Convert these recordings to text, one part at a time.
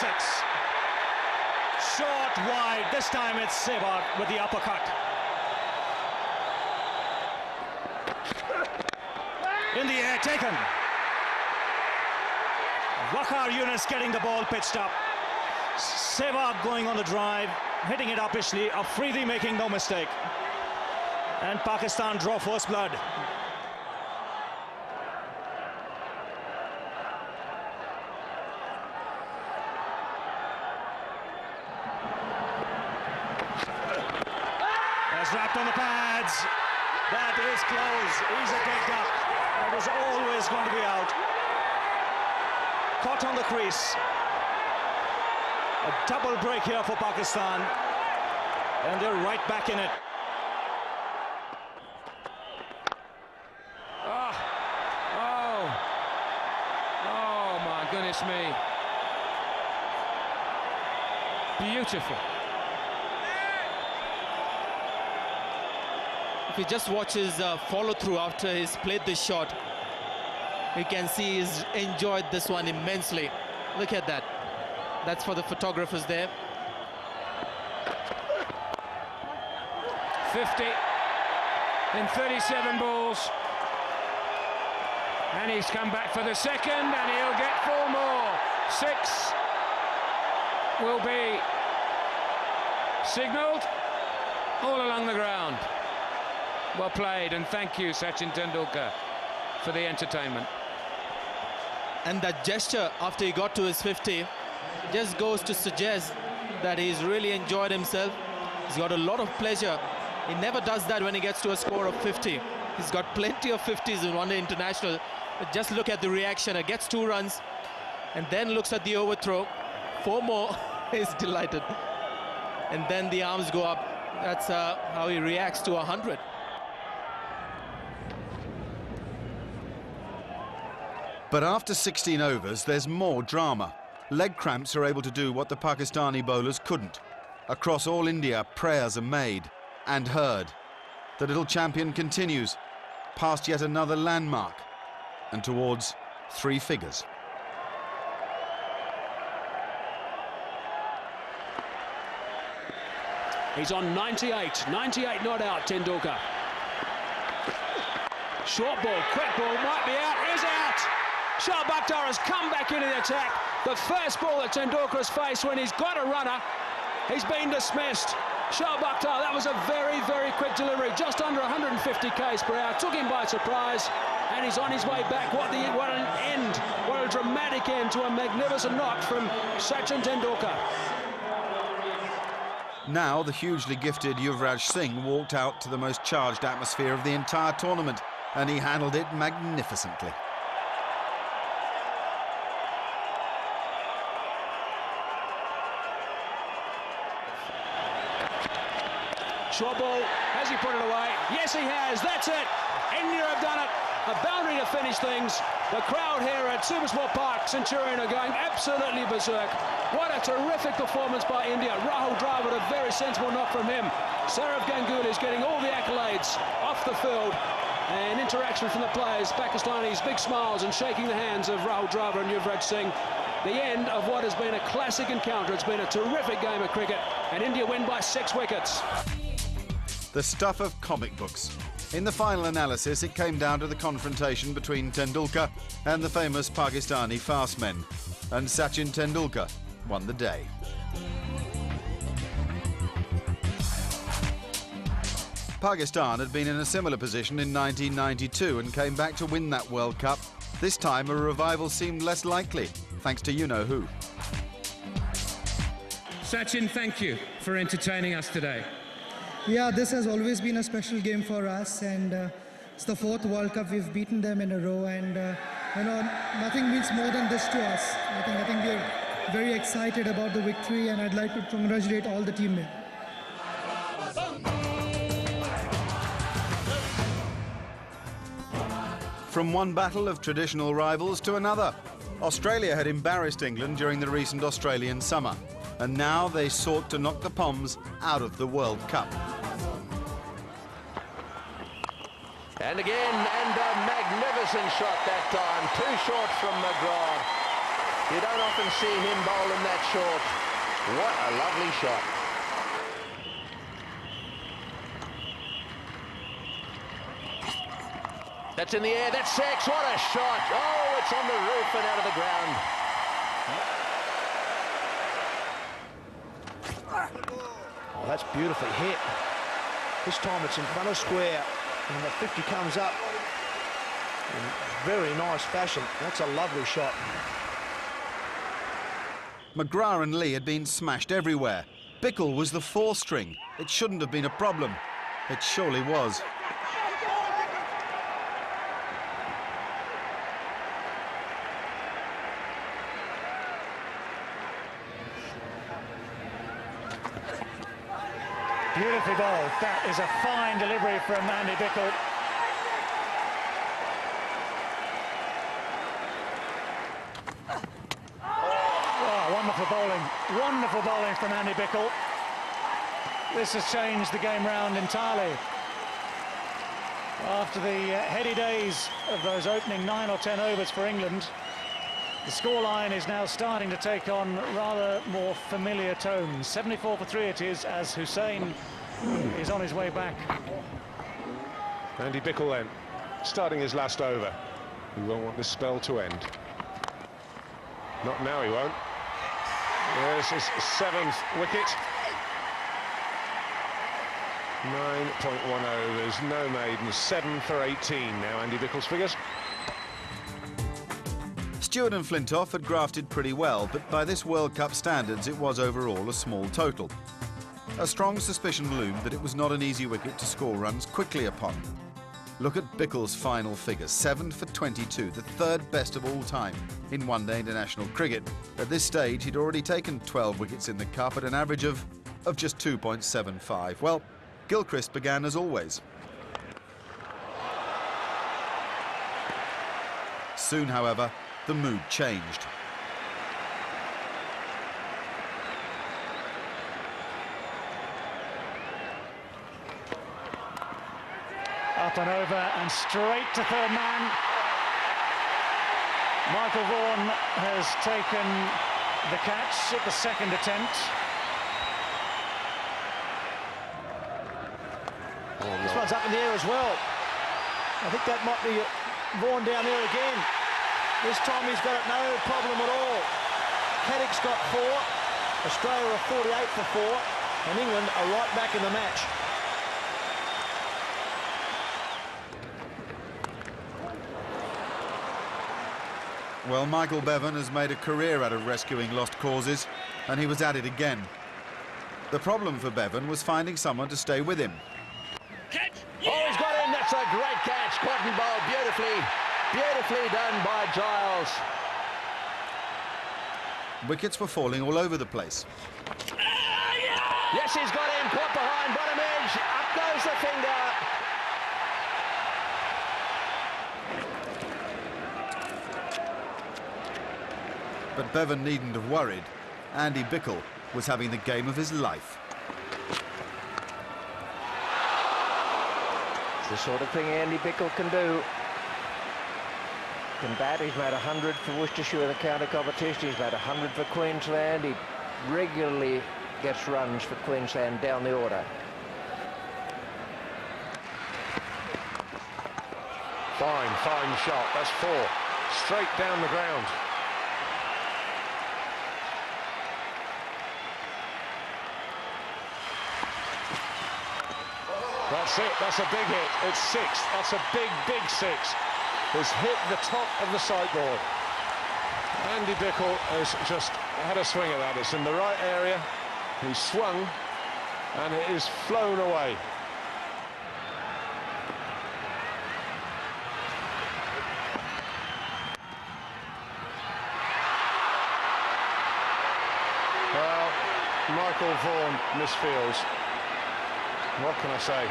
hits it. Short, wide. This time it's Sehwag with the uppercut. In the air, taken. Waqar Younis getting the ball pitched up. Sehwag going on the drive, hitting it uppishly. Afridi making no mistake. And Pakistan draw first blood. That's wrapped on the pads. That is close. Easy take up. That was always going to be out. Caught on the crease. A double break here for Pakistan. And they're right back in it. Oh my goodness me. Beautiful. If he just watches follow through after he's played this shot, you can see he's enjoyed this one immensely. Look at that. That's for the photographers there. 50 in 37 balls. And he's come back for the second, and he'll get 4 more. 6 will be signalled all along the ground. Well played, and thank you, Sachin Tendulkar, for the entertainment. And that gesture after he got to his 50 just goes to suggest that he's really enjoyed himself. He's got a lot of pleasure. He never does that when he gets to a score of 50. He's got plenty of 50s in one-day international. But just look at the reaction. It gets 2 runs and then looks at the overthrow. 4 more. He's delighted. And then the arms go up. That's how he reacts to 100. But after 16 overs, there's more drama. Leg cramps are able to do what the Pakistani bowlers couldn't. Across all India, prayers are made and heard. The little champion continues past yet another landmark and towards 3 figures. He's on 98 not out, Tendulkar. Short ball, quick ball, might be out, is out. Shoaib Akhtar has come back into the attack. The first ball that Tendulkar has faced when he's got a runner, he's been dismissed. Shoaib Akhtar, that was a very, very quick delivery, just under 150 k's per hour, took him by surprise, and he's on his way back. What an end, what a dramatic end to a magnificent knock from Sachin Tendulkar. Now the hugely gifted Yuvraj Singh walked out to the most charged atmosphere of the entire tournament, and he handled it magnificently. Short ball, has he put it away? Yes, he has, that's it. India have done it. A boundary to finish things. The crowd here at Supersport Park, Centurion, are going absolutely berserk. What a terrific performance by India. Rahul Dravid, a very sensible knock from him. Saurav Ganguly is getting all the accolades off the field. And interaction from the players, Pakistanis, big smiles and shaking the hands of Rahul Dravid and Yuvraj Singh. The end of what has been a classic encounter. It's been a terrific game of cricket, and India win by 6 wickets. The stuff of comic books. In the final analysis, it came down to the confrontation between Tendulkar and the famous Pakistani fast men. And Sachin Tendulkar won the day. Pakistan had been in a similar position in 1992 and came back to win that World Cup. This time, a revival seemed less likely, thanks to you-know-who. Sachin, thank you for entertaining us today. Yeah, this has always been a special game for us, and it's the 4th World Cup. We've beaten them in a row, and you know, nothing means more than this to us. I think we're very excited about the victory, and I'd like to congratulate all the teammates. From one battle of traditional rivals to another. Australia had embarrassed England during the recent Australian summer, and now they sought to knock the Poms out of the World Cup. And again, and a magnificent shot that time, 2 short from McGrath. You don't often see him bowl in that short. What a lovely shot. That's in the air, that's six, what a shot. Oh, it's on the roof and out of the ground. Oh, that's beautifully hit. This time it's in front of square, and the 50 comes up in very nice fashion. That's a lovely shot. McGrath and Lee had been smashed everywhere. Bickle was the fourth string. It shouldn't have been a problem. It surely was. Beautifully bowled. That is a fine delivery from Andy Bickle. Oh, wonderful bowling from Andy Bickle. This has changed the game round entirely. After the heady days of those opening 9 or 10 overs for England, the scoreline is now starting to take on rather more familiar tones. 74 for 3 it is, as Hussain is on his way back. Andy Bickle then, starting his last over. He won't want this spell to end. Not now, he won't. There's his 7th wicket. 9.1 overs, no maidens, 7 for 18 now, Andy Bickle's figures. Stewart and Flintoff had grafted pretty well, but by this World Cup standards it was overall a small total. A strong suspicion loomed that it was not an easy wicket to score runs quickly upon. Look at Bickle's final figure, 7 for 22, the third best of all time in one-day international cricket. At this stage he'd already taken 12 wickets in the Cup at an average of just 2.75. Well, Gilchrist began as always. Soon, however, the mood changed. Up and over and straight to third man. Michael Vaughan has taken the catch at the second attempt. This one's up in the air as well. I think that might be Vaughan down there again. This time he's got it no problem at all. Caddick's got 4, Australia are 48 for 4, and England are right back in the match. Well, Michael Bevan has made a career out of rescuing lost causes, and he was at it again. The problem for Bevan was finding someone to stay with him. Oh, he's got him, that's a great catch. Cotton bowled beautifully done by Giles. Wickets were falling all over the place. Yes, he's got him, caught behind, bottom edge, up goes the finger. But Bevan needn't have worried. Andy Bickle was having the game of his life. It's the sort of thing Andy Bickle can do. Can bat, he's made 100 for Worcestershire in the county competition, he's made 100 for Queensland, he regularly gets runs for Queensland down the order. Fine shot, that's 4. Straight down the ground. That's it, that's a big hit. It's 6, that's a big 6. Has hit the top of the sideboard. Andy Bickle has just had a swing at that. It's in the right area. He swung and it is flown away. Well, Michael Vaughan misfields. What can I say?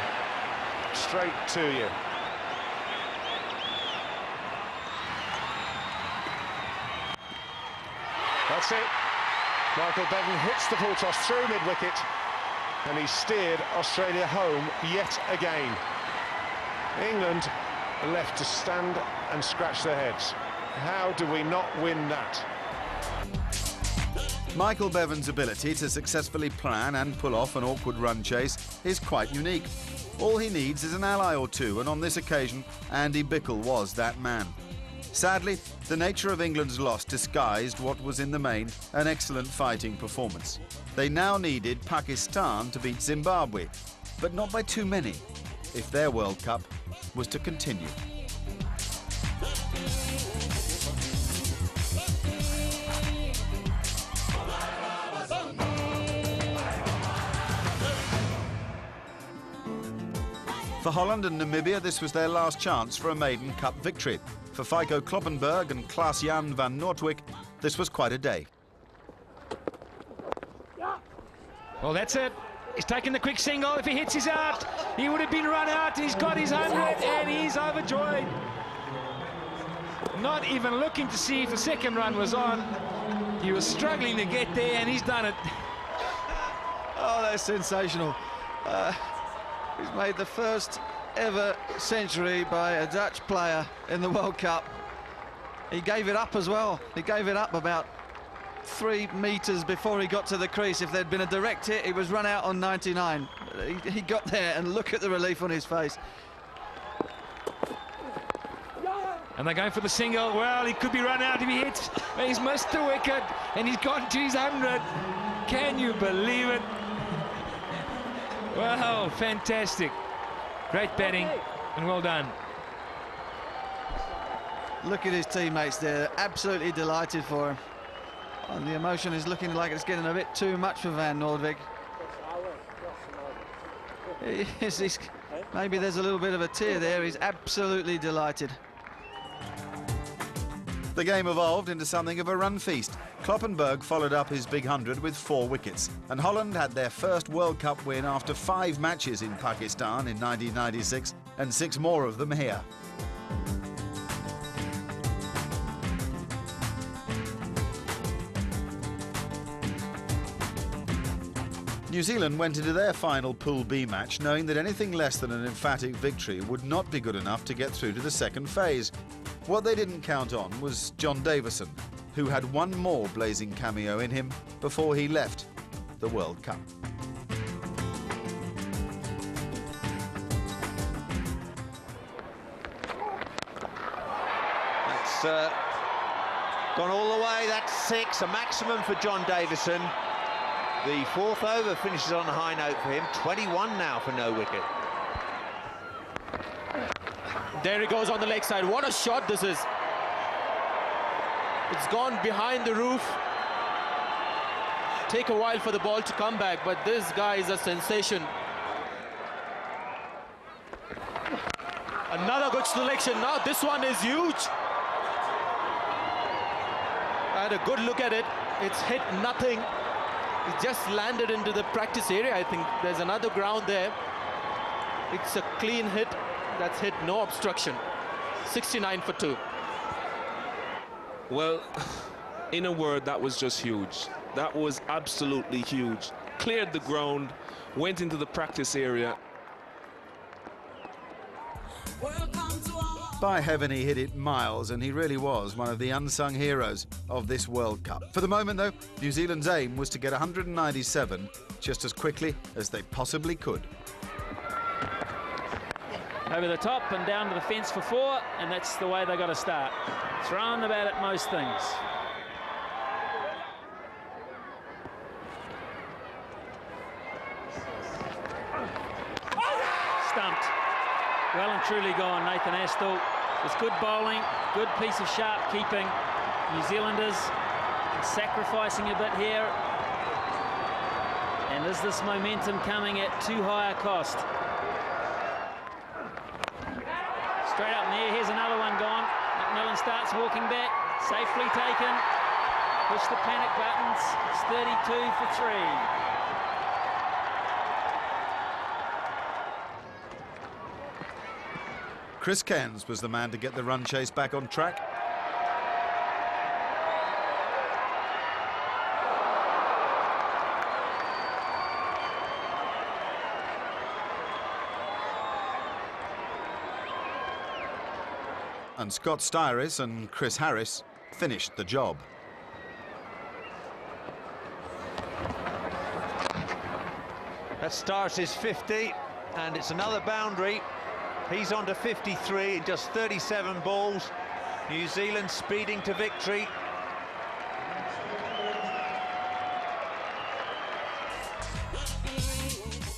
Straight to you. That's it. Michael Bevan hits the full toss through mid-wicket, and he steered Australia home yet again. England are left to stand and scratch their heads. How do we not win that? Michael Bevan's ability to successfully plan and pull off an awkward run chase is quite unique. All he needs is an ally or two, and on this occasion, Andy Bickle was that man. Sadly, the nature of England's loss disguised what was in the main an excellent fighting performance. They now needed Pakistan to beat Zimbabwe, but not by too many, if their World Cup was to continue. For Holland and Namibia, this was their last chance for a maiden cup victory. For Fyco Kloppenburg and Klaas-Jan van Noordwijk, this was quite a day. Well, that's it. He's taking the quick single. If he hits, he's out. He would have been run out. He's got his 100 and he's overjoyed. Not even looking to see if the second run was on. He was struggling to get there and he's done it. Oh, that's sensational. He's made the first ever century by a Dutch player in the World Cup. He gave it up as well. He gave it up about 3 meters before he got to the crease. If there'd been a direct hit, he was run out on 99. He got there, and look at the relief on his face. And they're going for the single. Well, he could be run out if he hits. He's missed the wicket, and he's gone to his 100. Can you believe it? Wow, fantastic. Great batting, and well done. Look at his teammates there, absolutely delighted for him. And the emotion is looking like it's getting a bit too much for Van Noordwijk. Maybe there's a little bit of a tear there. He's absolutely delighted. The game evolved into something of a run feast. Kloppenburg followed up his big 100 with 4 wickets, and Holland had their first World Cup win after 5 matches in Pakistan in 1996, and 6 more of them here. New Zealand went into their final Pool B match knowing that anything less than an emphatic victory would not be good enough to get through to the second phase. What they didn't count on was John Davison, who had one more blazing cameo in him before he left the World Cup. That's gone all the way. That's 6, a maximum for John Davison. The 4th over finishes on a high note for him. 21 now for no wicket. There he goes on the leg side. What a shot this is. It's gone behind the roof. Take a while for the ball to come back, but this guy is a sensation. Another good selection. Now this one is huge. I had a good look at it. It's hit nothing. It just landed into the practice area. I think there's another ground there. It's a clean hit. That's hit, no obstruction. 69 for 2. Well, in a word, that was just huge. That was absolutely huge. Cleared the ground, went into the practice area. By heaven, he hit it miles, and he really was one of the unsung heroes of this World Cup. For the moment, though, New Zealand's aim was to get 197 just as quickly as they possibly could. Over the top and down to the fence for 4, and that's the way they got to start. Thrown about at most things. Stumped. Well and truly gone, Nathan Astle. It's good bowling, good piece of sharp keeping. New Zealanders sacrificing a bit here. And is this momentum coming at too high a cost? Straight up in the air, here's another one gone. McMillan starts walking back, safely taken. Push the panic buttons, it's 32 for 3. Chris Cairns was the man to get the run chase back on track. And Scott Styris and Chris Harris finished the job. That starts his 50, and it's another boundary. He's on to 53 in just 37 balls. New Zealand speeding to victory.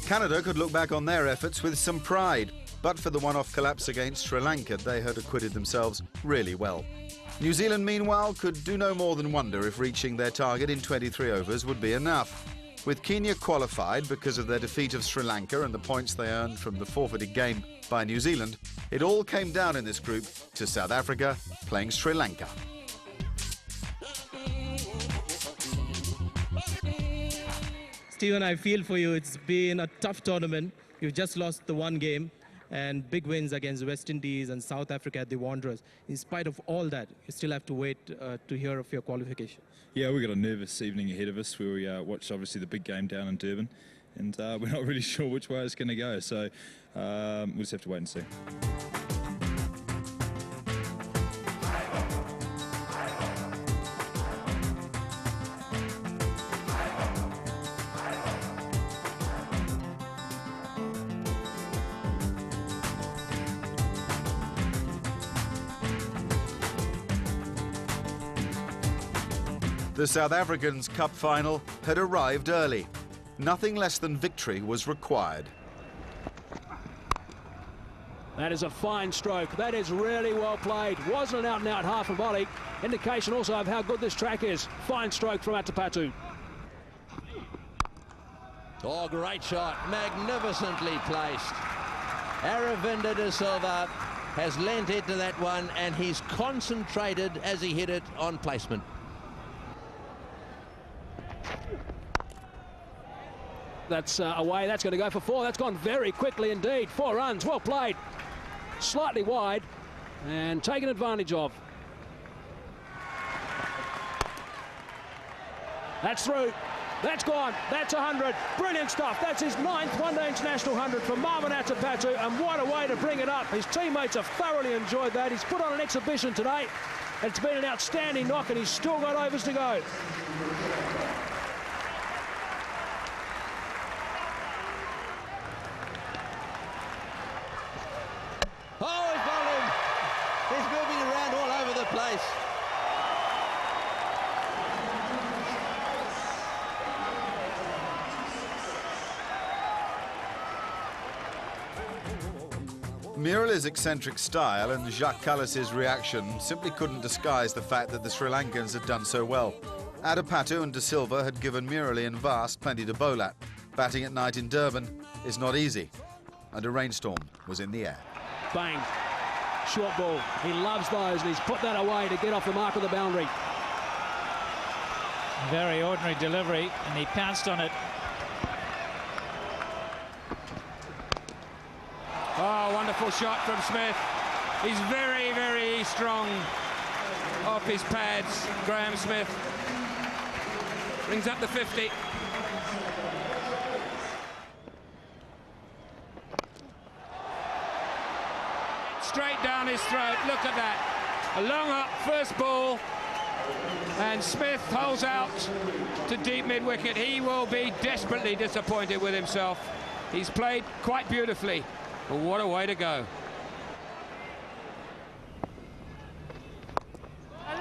Canada could look back on their efforts with some pride, but for the one-off collapse against Sri Lanka, they had acquitted themselves really well. New Zealand, meanwhile, could do no more than wonder if reaching their target in 23 overs would be enough. With Kenya qualified because of their defeat of Sri Lanka and the points they earned from the forfeited game by New Zealand, it all came down in this group to South Africa playing Sri Lanka. Stephen, I feel for you. It's been a tough tournament. You've just lost the one game and big wins against West Indies and South Africa at the Wanderers. In spite of all that, you still have to wait to hear of your qualification. Yeah, we've got a nervous evening ahead of us where we watched obviously the big game down in Durban, and we're not really sure which way it's going to go, so we'll just have to wait and see. The South Africans' cup final had arrived early. Nothing less than victory was required. That is a fine stroke. That is really well played. Wasn't an out-and-out half a volley. Indication also of how good this track is. Fine stroke from Atapatu. Oh, great shot. Magnificently placed. Aravinda de Silva has lent into that one, and he's concentrated as he hit it on placement. That's away. That's going to go for 4. That's gone very quickly indeed. 4 runs. Well played. Slightly wide and taken advantage of. That's through. That's gone. That's 100. Brilliant stuff. That's his 9th one-day international 100 for Marvin Atapatu, and what a way to bring it up. His teammates have thoroughly enjoyed that. He's put on an exhibition today. It's been an outstanding knock, and he's still got overs to go. Oh, he's bowled him. He's moving around all over the place. Murali's eccentric style and Jacques Kallis's reaction simply couldn't disguise the fact that the Sri Lankans had done so well. Atapatu and De Silva had given Murali and Vast plenty to bowl at. Batting at night in Durban is not easy, and a rainstorm was in the air. Bang. Short ball. He loves those, and he's put that away to get off the mark of the boundary. Very ordinary delivery, and he pounced on it. Oh, wonderful shot from Smith. He's very, very strong off his pads, Graham Smith. Brings up the 50. Straight down his throat, look at that. A long up first ball, and Smith holds out to deep mid-wicket. He will be desperately disappointed with himself. He's played quite beautifully, but what a way to go.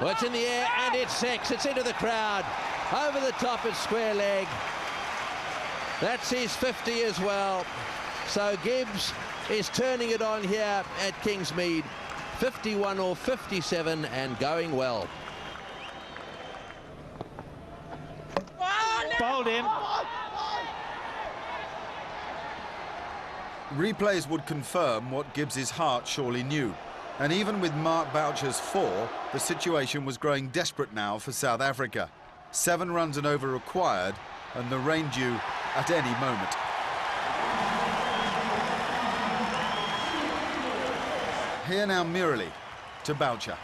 Well, it's in the air, and it's 6. It's into the crowd. Over the top, it's square leg. That's his 50 as well. So Gibbs is turning it on here at Kingsmead. 51 or 57 and going well. Bowled him. Replays would confirm what Gibbs's heart surely knew. And even with Mark Boucher's 4, the situation was growing desperate now for South Africa. 7 runs and over required, and the rain due at any moment. Here now Murali to Boucher.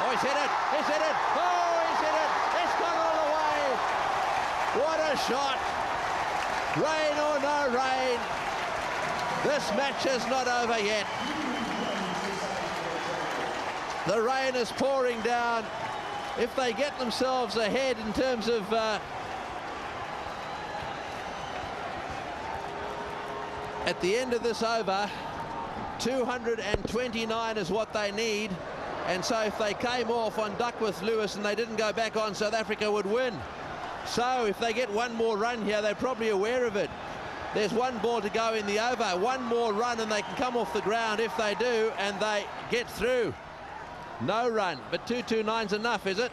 Oh, he's hit it! He's hit it! Oh, he's hit it! It's gone all the way! What a shot! Rain or no rain, this match is not over yet. The rain is pouring down. if they get themselves ahead in terms of at the end of this over, 229 is what they need, and so if they came off on Duckworth-Lewis and they didn't go back on, South Africa would win. So if they get one more run here, they're probably aware of it. There's one ball to go in the over, one more run and they can come off the ground if they do, and they get through. No run, but 229's enough, is it?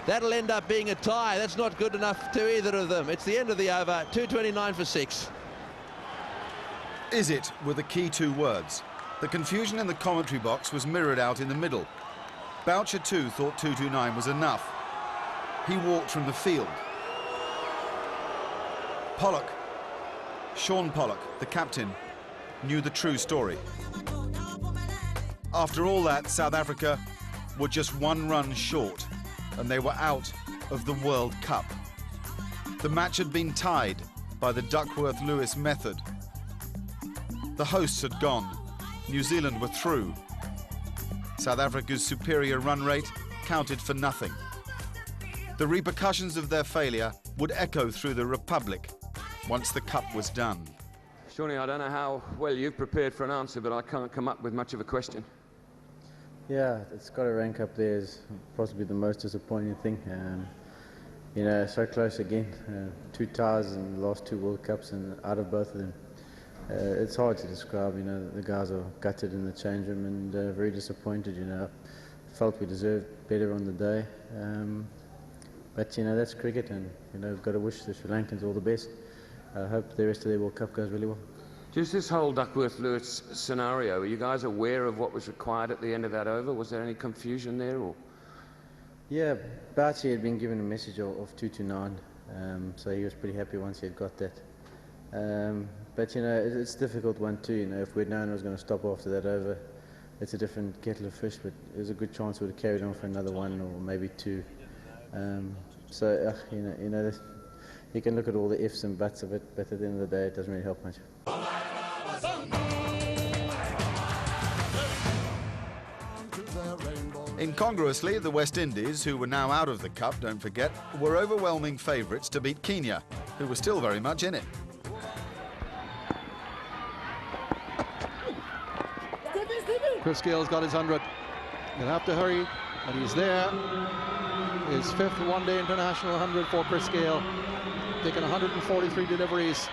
That'll end up being a tie. That's not good enough to either of them. It's the end of the over, 229 for 6. Is it were the key two words. The confusion in the commentary box was mirrored out in the middle. Boucher too thought 229 was enough. He walked from the field. Pollock, Sean Pollock, the captain, knew the true story. After all that, South Africa were just one run short, and they were out of the World Cup. The match had been tied by the Duckworth-Lewis method. The hosts had gone. New Zealand were through. South Africa's superior run rate counted for nothing. The repercussions of their failure would echo through the Republic once the Cup was done. Shawnee, I don't know how well you've prepared for an answer, but I can't come up with much of a question. Yeah, it's got to rank up there as possibly the most disappointing thing. You know, so close again. 2 ties in the last 2 World Cups, and out of both of them. It's hard to describe. You know, the guys are gutted in the change room and very disappointed. You know, felt we deserved better on the day. But you know, that's cricket, and you know, we've got to wish the Sri Lankans all the best. I hope the rest of their World Cup goes really well. Just this whole Duckworth-Lewis scenario, were you guys aware of what was required at the end of that over? Was there any confusion there? Or? Yeah, Boucher had been given a message of 229, so he was pretty happy once he had got that. But you know, it's a difficult one too. You know, if we'd known it was going to stop after that over, it's a different kettle of fish. But there's a good chance we would have carried on for another 1 or maybe 2. So you know, you can look at all the ifs and buts of it, but at the end of the day, it doesn't really help much. Incongruously, the West Indies, who were now out of the Cup, don't forget, were overwhelming favourites to beat Kenya, who were still very much in it. Chris Gayle's got his 100. He'll have to hurry, and he's there. His 5th one-day international 100 for Chris Gayle. Taken 143 deliveries,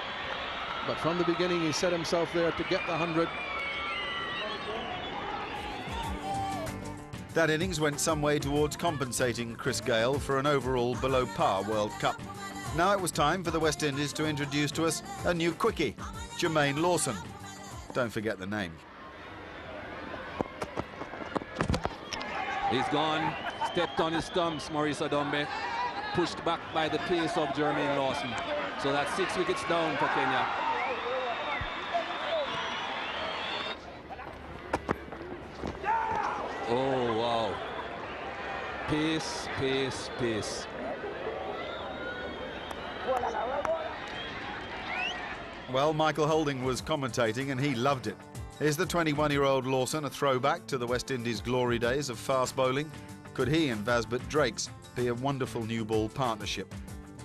but from the beginning he set himself there to get the 100. That innings went some way towards compensating Chris Gayle for an overall below-par World Cup. Now it was time for the West Indies to introduce to us a new quickie, Jermaine Lawson. Don't forget the name. He's gone, stepped on his stumps, Maurice Adombe, pushed back by the pace of Jermaine Lawson. So that's 6 wickets down for Kenya. Oh, wow. Pace, pace, pace. Well, Michael Holding was commentating and he loved it. Is the 21-year-old Lawson a throwback to the West Indies' glory days of fast bowling? Could he and Vasbert Drakes be a wonderful new ball partnership?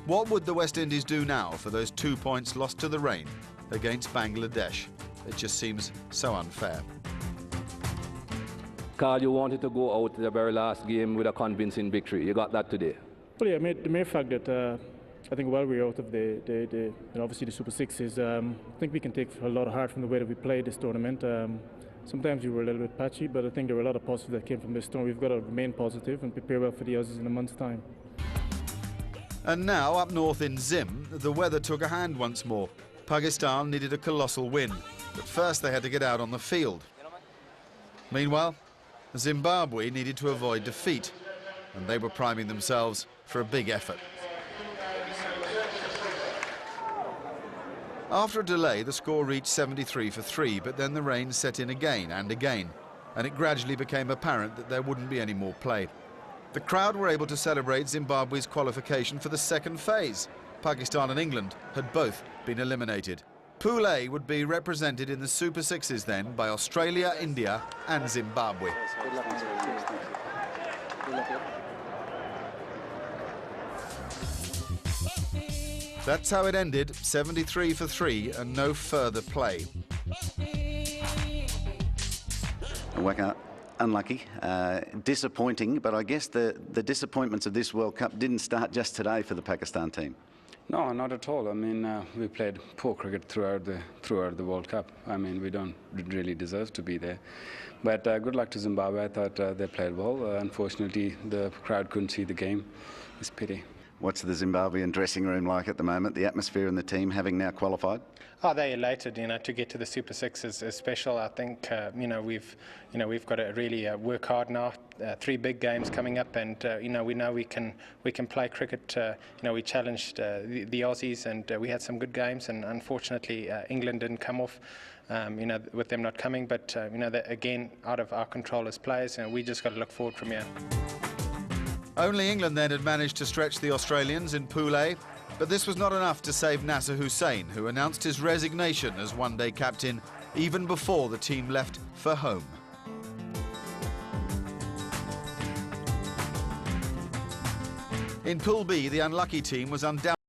What would the West Indies do now for those 2 points lost to the rain against Bangladesh? It just seems so unfair. Carl, you wanted to go out to the very last game with a convincing victory. You got that today? Well, yeah, the mere fact that I think while we're out of the obviously the Super Sixes, I think we can take a lot of heart from the way that we played this tournament. Sometimes we were a little bit patchy, but I think there were a lot of positives that came from this tournament. We've got to remain positive and prepare well for the Aussies in a month's time. And now, up north in Zim, the weather took a hand once more. Pakistan needed a colossal win, but first they had to get out on the field. Meanwhile, Zimbabwe needed to avoid defeat, and they were priming themselves for a big effort. After a delay, the score reached 73 for 3, but then the rain set in again and again, and it gradually became apparent that there wouldn't be any more play. The crowd were able to celebrate Zimbabwe's qualification for the second phase. Pakistan and England had both been eliminated. Pool A would be represented in the Super Sixes then by Australia, India and Zimbabwe. That's how it ended, 73 for 3 and no further play. Waqar, unlucky, disappointing, but I guess the disappointments of this World Cup didn't start just today for the Pakistan team. No, not at all. I mean, we played poor cricket throughout the World Cup. I mean, we don't really deserve to be there. But good luck to Zimbabwe. I thought they played well. Unfortunately, the crowd couldn't see the game. It's a pity. What's the Zimbabwean dressing room like at the moment? The atmosphere and the team having now qualified? Oh, they're elated. To get to the Super Six is special. I think we've got to really work hard now. 3 big games coming up, and we know we can play cricket. We challenged the Aussies, and we had some good games. And unfortunately, England didn't come off. With them not coming, but that again out of our control as players. We just got to look forward from here. Only England then had managed to stretch the Australians in Pool A, but this was not enough to save Nasser Hussain, who announced his resignation as one-day captain even before the team left for home. In Pool B, the unlucky team was undoubtedly